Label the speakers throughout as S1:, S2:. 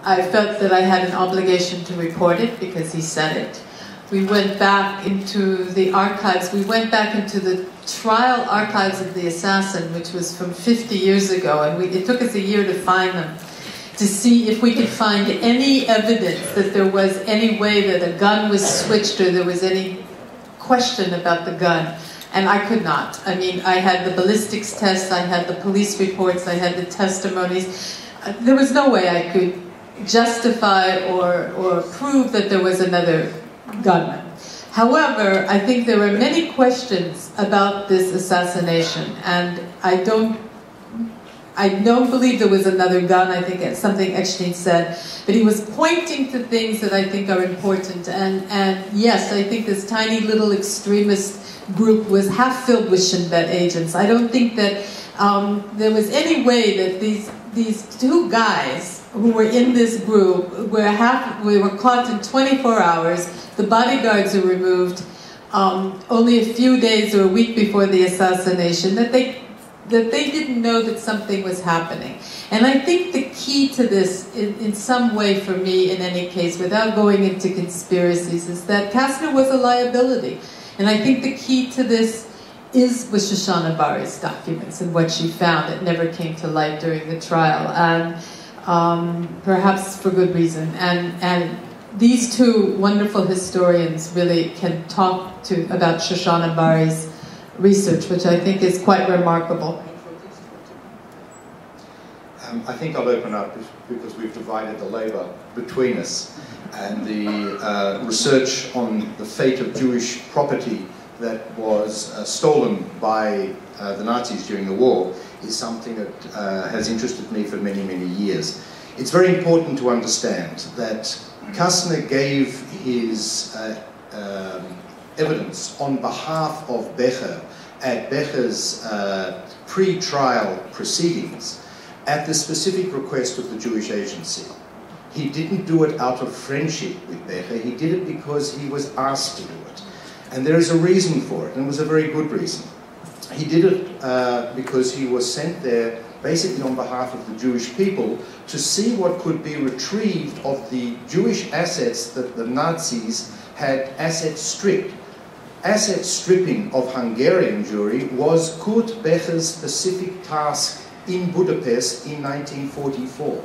S1: I felt that I had an obligation to report it because he said it. We went back into the archives. We went back into the trial archives of the assassin, which was from 50 years ago, and it took us a year to find them, to see if we could find any evidence that there was any way that a gun was switched or there was any question about the gun. And I could not. I mean, I had the ballistics tests, I had the police reports, I had the testimonies. There was no way I could justify or prove that there was another gunman. However, I think there are many questions about this assassination, and I don't believe there was another gun. I think it's something Edmond said, but he was pointing to things that I think are important. And yes, I think this tiny little extremist group was half filled with Shin Bet agents. I don't think that there was any way that these two guys who were in this group we were caught in 24 hours. The bodyguards were removed only a few days or a week before the assassination. That they didn't know that something was happening. And I think the key to this, in some way for me in any case, without going into conspiracies, is that Kasztner was a liability. And I think the key to this is with Shoshana Bari's documents and what she found. It never came to light during the trial, and perhaps for good reason. And these two wonderful historians really can talk about Shoshana Bari's research, which I think is quite remarkable.
S2: I think I'll open up because we've divided the labor between us, and the research on the fate of Jewish property that was stolen by the Nazis during the war is something that has interested me for many, many years. It's very important to understand that Kasztner gave his evidence on behalf of Becher at Becher's pre-trial proceedings at the specific request of the Jewish agency. He didn't do it out of friendship with Becher, he did it because he was asked to do it. And there is a reason for it, and it was a very good reason. He did it because he was sent there basically on behalf of the Jewish people to see what could be retrieved of the Jewish assets that the Nazis had asset stripped. Asset stripping of Hungarian Jewry was Kurt Becher's specific task in Budapest in 1944.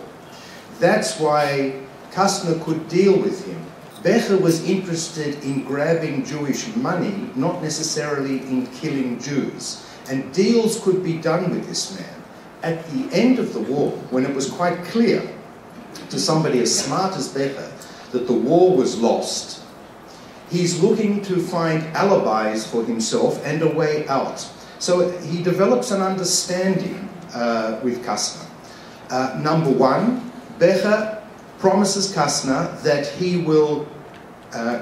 S2: That's why Kasztner could deal with him. Becher was interested in grabbing Jewish money, not necessarily in killing Jews. And deals could be done with this man. At the end of the war, when it was quite clear to somebody as smart as Becher that the war was lost, he's looking to find alibis for himself and a way out. So he develops an understanding with Kasztner. Number one, Becher promises Kasztner that he will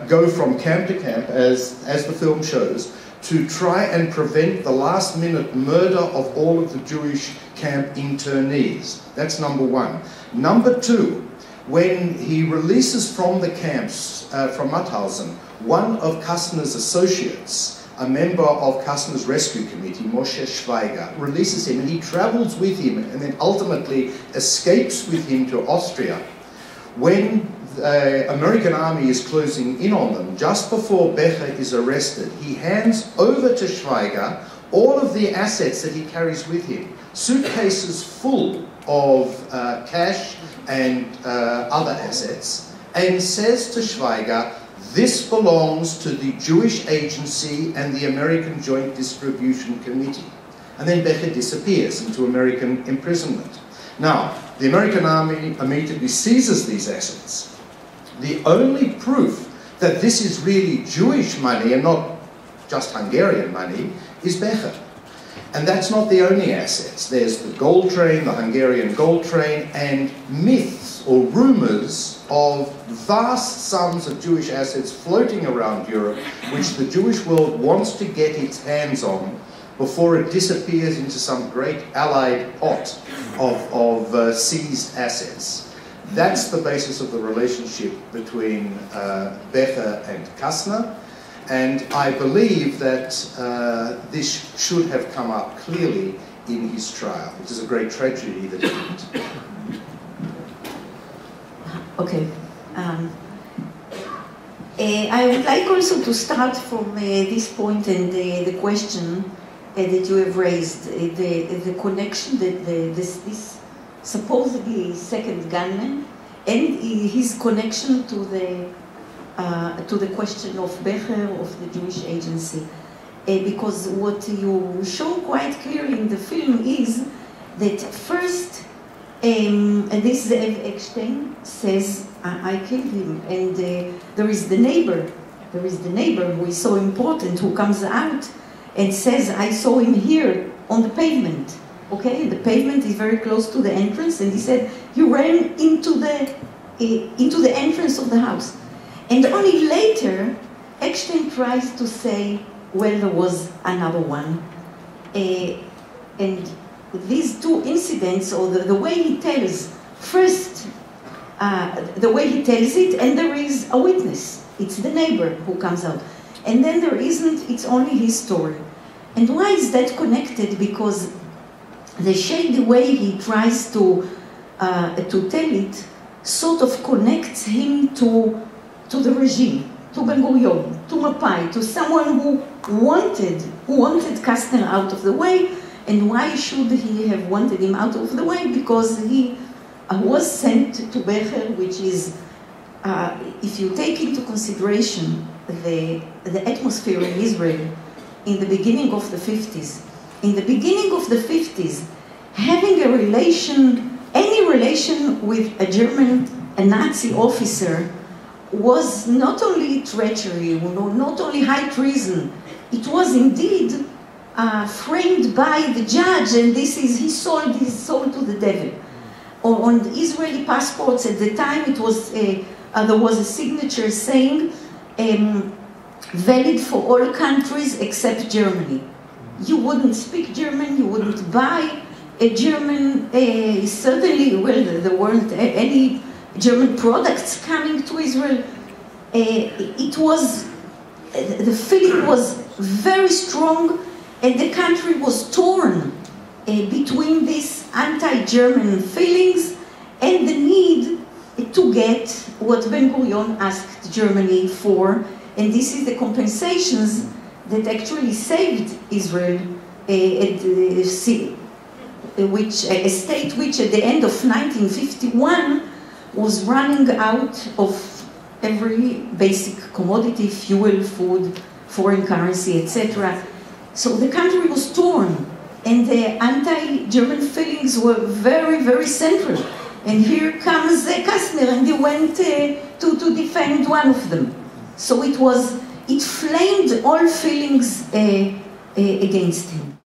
S2: go from camp to camp, as the film shows, to try and prevent the last-minute murder of all of the Jewish camp internees. That's number one. Number two, when he releases from the camps, from Mauthausen, one of Kasztner's associates, a member of Kasztner's rescue committee, Moshe Schweiger, releases him, and he travels with him and then ultimately escapes with him to Austria. When the American army is closing in on them, just before Becher is arrested, he hands over to Schweiger all of the assets that he carries with him, suitcases full of cash and other assets, and says to Schweiger, this belongs to the Jewish Agency and the American Joint Distribution Committee. And then Becher disappears into American imprisonment. Now, the American army immediately seizes these assets. The only proof that this is really Jewish money and not just Hungarian money is Becher. And that's not the only assets. There's the gold train, the Hungarian gold train, and myths or rumors of vast sums of Jewish assets floating around Europe, which the Jewish world wants to get its hands on before it disappears into some great allied pot of seized assets. That's the basis of the relationship between Becher and Kasztner. And I believe that this should have come up clearly in his trial, which is a great tragedy that it didn't.
S3: Okay. I would like also to start from this point and the question that you have raised, the connection that this supposedly second gunman and his connection to the question of Becher, of the Jewish agency. Because what you show quite clearly in the film is that first, and this Zev Eckstein says, I killed him, and there is the neighbor who is so important, who comes out and says, I saw him here on the pavement, okay? The pavement is very close to the entrance, and he said, he ran into the entrance of the house. And only later, Eckstein tries to say, well, there was another one. And these two incidents, or the way he tells, first, the way he tells it, and there is a witness. It's the neighbor who comes out. And then there isn't, it's only his story. And why is that connected? Because the shady way he tries to tell it sort of connects him to the regime, to Ben-Gurion, to Mapai, to someone who wanted Kasztner out of the way. And why should he have wanted him out of the way? Because he was sent to Becher, which is, if you take into consideration the atmosphere in Israel in the beginning of the 50s. In the beginning of the 50s, having a relation, any relation with a Nazi officer was not only treachery, not only high treason, it was indeed framed by the judge, and this is, he sold his soul to the devil. On the Israeli passports at the time, it was there was a signature saying, valid for all countries except Germany. You wouldn't speak German, you wouldn't buy a German, certainly, well, there weren't any German products coming to Israel. It was, the feeling was very strong, and the country was torn between these anti-German feelings and the need to get what Ben-Gurion asked Germany for, and this is the compensations that actually saved Israel, a state which at the end of 1951 was running out of every basic commodity, fuel, food, foreign currency, etc. So the country was torn, and the anti-German feelings were very, very central. And here comes Kasztner, and he went to defend one of them. So it flamed all feelings against him.